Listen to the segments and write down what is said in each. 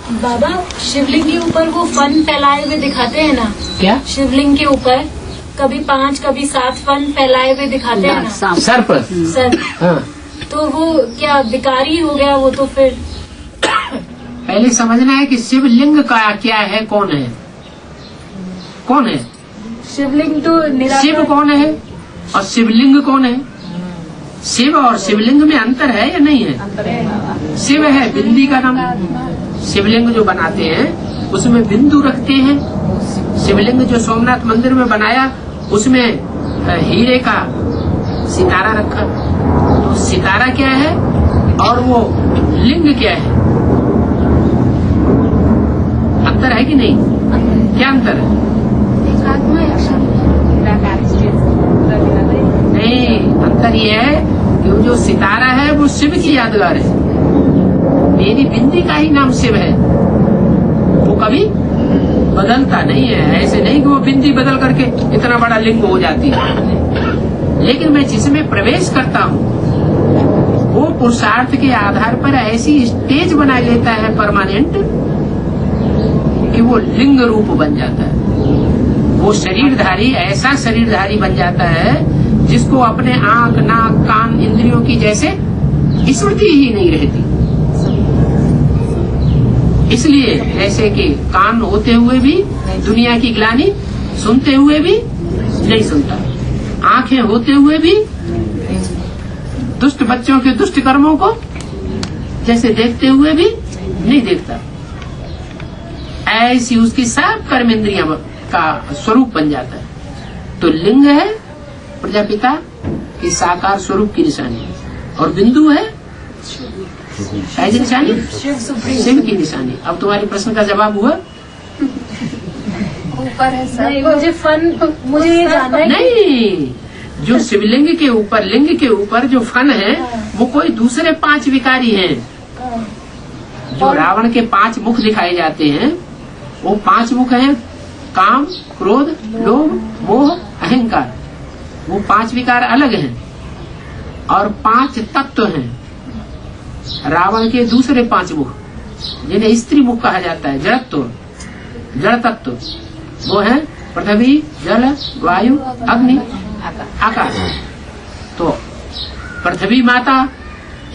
बाबा शिवलिंग के ऊपर वो फन फैलाए हुए दिखाते हैं ना? क्या? शिवलिंग के ऊपर कभी 5 कभी 7 फन फैलाए हुए दिखाते हैं ना? सर्प। सर हाँ, तो वो क्या विकारी हो गया वो? तो फिर पहले समझना है कि शिवलिंग का क्या है, कौन है? कौन है शिवलिंग? तो शिव कौन है और शिवलिंग कौन है? शिव और शिवलिंग में अंतर है या नहीं है? शिव है बिंदी का नाम। शिवलिंग जो बनाते हैं उसमें बिंदु रखते हैं। शिवलिंग जो सोमनाथ मंदिर में बनाया उसमें हीरे का सितारा रखा। तो सितारा क्या है और वो लिंग क्या है? अंतर है कि नहीं? क्या अंतर है? नहीं, अंतर ये है कि वो जो सितारा है वो शिव की यादगार है। मेरी बिंदी का ही नाम शिव है, वो कभी बदलता नहीं है। ऐसे नहीं कि वो बिंदी बदल करके इतना बड़ा लिंग हो जाती है। लेकिन मैं जिसमें प्रवेश करता हूँ वो पुरुषार्थ के आधार पर ऐसी स्टेज बना लेता है परमानेंट कि वो लिंग रूप बन जाता है। वो शरीरधारी ऐसा शरीरधारी बन जाता है जिसको अपने आंख, नाक, कान, इंद्रियों की जैसे स्मृति ही नहीं रहती। इसलिए जैसे कि कान होते हुए भी दुनिया की ग्लानि सुनते हुए भी नहीं सुनता, आंखें होते हुए भी दुष्ट बच्चों के दुष्ट कर्मों को जैसे देखते हुए भी नहीं देखता, ऐसी उसकी सब कर्मेंद्रियां का स्वरूप बन जाता है। तो लिंग है प्रजापिता की साकार स्वरूप की निशानी और बिंदु है ऐसी निशानी शिव की निशानी। अब तुम्हारे प्रश्न का जवाब हुआ? ऊपर है सर। मुझे ये जानना है। नहीं, जो शिवलिंग के ऊपर, लिंग के ऊपर जो फन है वो कोई दूसरे 5 विकारी हैं। जो रावण के 5 मुख दिखाए जाते हैं वो 5 मुख हैं काम, क्रोध, लोभ, मोह, अहंकार। वो 5 विकार अलग हैं और 5 तत्व हैं रावण के दूसरे 5 मुख, जिन्हें स्त्री मुख कहा जाता है। जड़ तत्व वो है पृथ्वी, जल, वायु, अग्नि, आकाश। तो पृथ्वी माता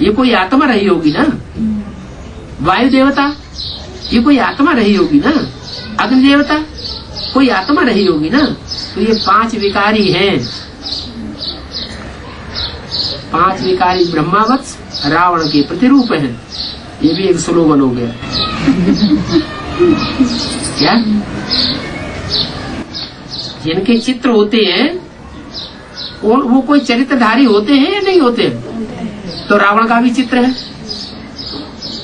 ये कोई आत्मा रही होगी ना, वायु देवता ये कोई आत्मा रही होगी ना, अग्नि देवता कोई आत्मा रही होगी ना। तो ये 5 विकारी हैं। 5 विकारी ब्रह्मावत्स रावण के प्रतिरूप हैं। ये भी एक स्लोगन हो गया। क्या? जिनके चित्र होते हैं वो कोई चरित्रधारी होते हैं या नहीं होते हैं? तो रावण का भी चित्र है,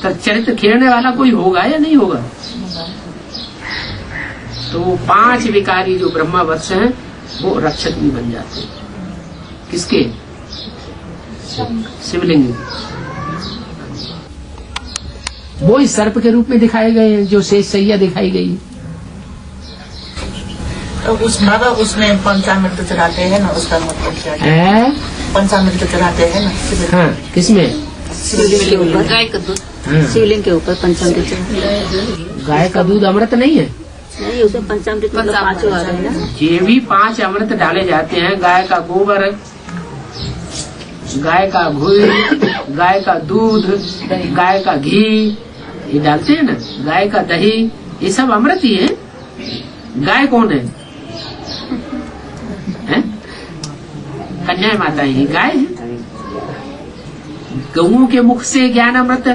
तो चरित्र खेलने वाला कोई होगा या नहीं होगा? तो वो 5 विकारी जो ब्रह्मावत्स हैं वो रक्षक भी बन जाते हैं। किसके? शिवलिंग। वो इस सर्प के रूप में दिखाए गए हैं जो शेष सैया दिखाई गई। तो उसमें पंचामृत चढ़ाते हैं ना, उसका मतलब क्या है? पंचामृत चढ़ाते हैं ना। हाँ, किसमें? शिवलिंग के ऊपर गाय का दूध। शिवलिंग के ऊपर पंचामृत चढ़ाते। गाय का दूध अमृत नहीं है? नहीं, उसमें पंचामृत मतलब 5 आ रहे हैं ना। ये भी 5 अमृत डाले जाते हैं। गाय का गोबर, गाय का घी, गाय का दूध, गाय का घी, ये डालते हैं ना। गाय का दही, ये सब अमृत ही है। गाय कौन है? कन्या माता ही गाय है। गौओं के मुख से ज्ञान अमृत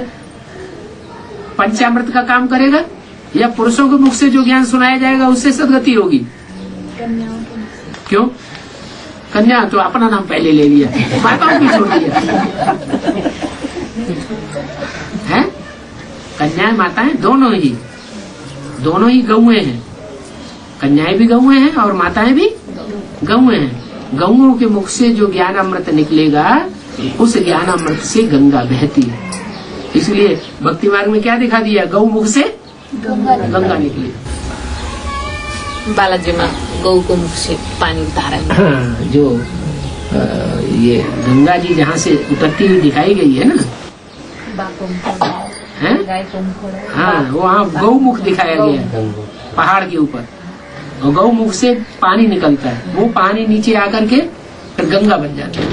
पंचामृत का काम करेगा या पुरुषों के मुख से जो ज्ञान सुनाया जाएगा उससे सदगति होगी? क्यों? कन्या तो अपना नाम पहले ले लिया, माताओं की छोड़ दिया है। कन्याएं माताएं दोनों ही गौएं हैं। कन्याएं भी गौएं हैं और माताएं भी गौएं हैं। गौओं के मुख से जो ज्ञान अमृत निकलेगा उस ज्ञान अमृत से गंगा बहती है। इसलिए भक्ति मार्ग में क्या दिखा दिया? गौ मुख से गंगा निकली। बालाजी माँ गौ को मुख से पानी उतारा। हाँ, जो ये गंगा जी जहाँ से उतरती हुई दिखाई गई है ना, हैं? हाँ, वहाँ गौमुख दिखाया गया है पहाड़ के ऊपर, और गौमुख से पानी निकलता है, वो पानी नीचे आकर के फिर गंगा बन जाता है।